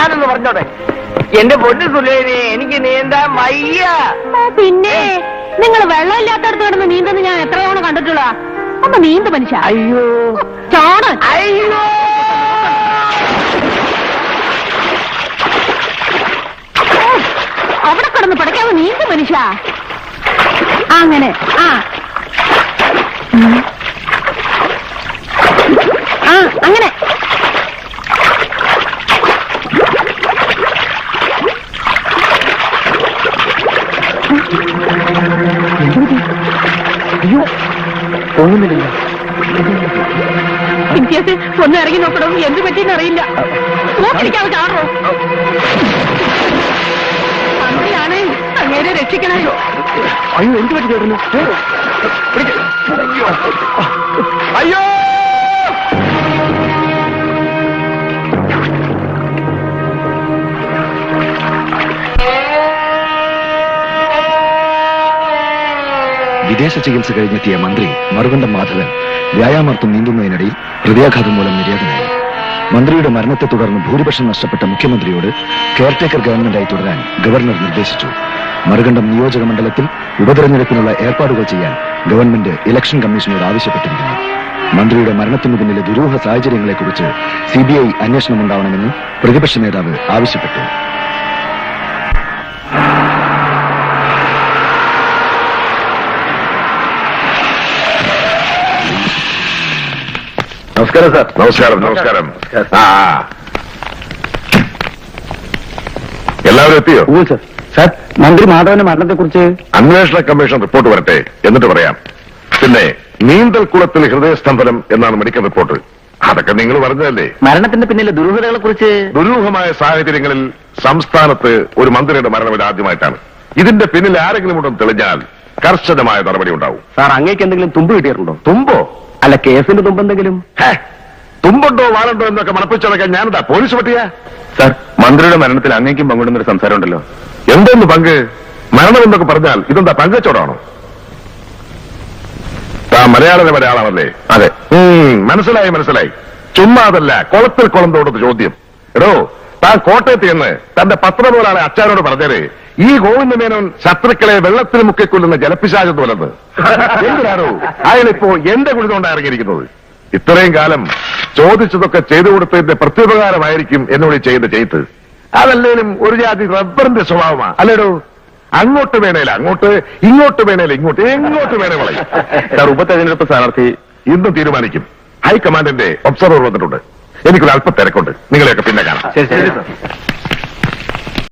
ഞാനൊന്ന് പറഞ്ഞോട്ടെ. എന്റെ പൊന്നു സുലേനെ, എനിക്ക് നീന്താൻ വയ്യ. പിന്നെ നിങ്ങൾ വെള്ളമില്ലാത്തടത്ത് കിടന്ന് നീന്തുന്ന ഞാൻ എത്ര തവണ കണ്ടിട്ടുള്ള. ഒന്ന് നീന്ത് മനുഷ്യ. അയ്യോ ചോണ്. അയ്യോ അവിടെ കിടന്ന് പടക്കാവ് നീന്ത് മനുഷ്യ. അങ്ങനെ അങ്ങനെ അയ്യോ ഒന്നുമില്ല. ഇൻകേസ് ഒന്ന് ഇറങ്ങി നോക്കണോ എന്ത് പറ്റിയെന്ന് അറിയില്ല. നോക്കിരിക്കാവ് ചാടോ. അങ്ങനെയാണ് അങ്ങേരെ രക്ഷിക്കണേ. അയ്യോ എന്ത് പറ്റി ചേട്ടന്? അയ്യോ വിദേശ ചികിത്സ കഴിഞ്ഞെത്തിയ മന്ത്രി മറുകണ്ഠം മാധവൻ വ്യായാമാർത്ഥം നീന്തുന്നതിനിടയിൽ ഹൃദയാഘാതം മൂലം നിര്യാതനായി. മന്ത്രിയുടെ മരണത്തെ തുടർന്ന് ഭൂരിപക്ഷം നഷ്ടപ്പെട്ട മുഖ്യമന്ത്രിയോട് കെയർടേക്കർ ഗവൺമെന്റായി തുടരാൻ ഗവർണർ നിർദ്ദേശിച്ചു. മറുകണ്ഠം നിയോജക മണ്ഡലത്തിൽ ഉപതെരഞ്ഞെടുപ്പിനുള്ള ഏർപ്പാടുകൾ ചെയ്യാൻ ഗവൺമെന്റ് ഇലക്ഷൻ കമ്മീഷനോട് ആവശ്യപ്പെട്ടിരിക്കുന്നു. മന്ത്രിയുടെ മരണത്തിനു പിന്നിലെ ദുരൂഹ സാഹചര്യങ്ങളെക്കുറിച്ച് CBI അന്വേഷണമുണ്ടാവണമെന്ന് പ്രതിപക്ഷ നേതാവ് ആവശ്യപ്പെട്ടു. നമസ്കാരം സാർ. നമസ്കാരം. നമസ്കാരം. എല്ലാവരും എത്തിയോ? സർ. സാർ, മന്ത്രി മാധവന്റെ മരണത്തെ കുറിച്ച് അന്വേഷണ കമ്മീഷൻ റിപ്പോർട്ട് വരട്ടെ, എന്നിട്ട് പറയാം. പിന്നെ നീന്തൽക്കുളത്തിൽ ഹൃദയസ്തംഭനം എന്നാണ് മെഡിക്കൽ റിപ്പോർട്ട്. അതൊക്കെ നിങ്ങൾ പറഞ്ഞതല്ലേ? മരണത്തിന്റെ പിന്നിലെ ദുരൂഹതകളെ കുറിച്ച് ദുരൂഹമായ സാഹചര്യങ്ങളിൽ സംസ്ഥാനത്ത് ഒരു മന്ത്രിയുടെ മരണം ഇത് ആദ്യമായിട്ടാണ്. ഇതിന്റെ പിന്നിൽ ആരെങ്കിലും ഉണ്ടെന്ന് തെളിഞ്ഞാൽ കർശനമായ നടപടി ഉണ്ടാവും. സാർ, അങ്ങേക്ക് എന്തെങ്കിലും തുമ്പ് കിട്ടിയിട്ടുണ്ടോ? തുമ്പോ? അല്ല, കേസിന്റെ തുമ്പെന്തെങ്കിലും? തുമ്പുണ്ടോ വാളുണ്ടോ എന്നൊക്കെ മണപ്പിച്ചടക്കാൻ ഞാനെന്താ പോലീസ് പറ്റിയ? സാർ, മന്ത്രിയുടെ മരണത്തിൽ അങ്ങേക്കും പങ്കിടുന്നൊരു സംസാരം ഉണ്ടല്ലോ. എന്തോന്ന് പങ്ക്? മരണം എന്നൊക്കെ പറഞ്ഞാൽ ഇതെന്താ പങ്കച്ചോടാണോ? മലയാളത്തിലെ ഒരാളാണല്ലേ? അതെ. മനസ്സിലായി മനസ്സിലായി. ചുമ്മാ അതല്ല, കുളത്തിൽ കുളം തോടുന്ന ചോദ്യം. എടോ, താൻ കോട്ടയത്ത് എന്ന് തന്റെ പത്രപോലാളെ അച്ചാരോട് പറഞ്ഞേരെ ഈ ഗോവിന്ദമേനോൻ ശത്രുക്കളെ വെള്ളത്തിൽ മുക്കിക്കൊല്ലുന്ന ജലപ്പിശാചെന്ന് പോലെന്ന്. എന്തിനാണോ അയാളിപ്പോ എന്റെ കുഴിതുകൊണ്ടാണ് ഇറങ്ങിയിരിക്കുന്നത്? ഇത്രയും കാലം ചോദിച്ചതൊക്കെ ചെയ്തു കൊടുത്തതിന്റെ പ്രത്യുപകാരമായിരിക്കും എന്നോട് ചെയ്യുന്ന ചെയ്ത്. അതല്ലേലും ഒരു ജാതി റബ്ബറിന്റെ സ്വഭാവമാ അല്ലേടോ? അങ്ങോട്ട് വേണേല അങ്ങോട്ട്, ഇങ്ങോട്ട് വേണേല ഇങ്ങോട്ട്, എങ്ങോട്ട് വേണേ വളയും. ഉപതെരഞ്ഞെടുപ്പ് സ്ഥാനാർത്ഥി ഇന്ന് തീരുമാനിക്കും. ഹൈക്കമാൻഡിന്റെ ഒബ്സർവർ വന്നിട്ടുണ്ട്. എനിക്കൊരു അല്പം തിരക്കുണ്ട്. നിങ്ങളെയൊക്കെ പിന്നെ കാണാം. ശരി.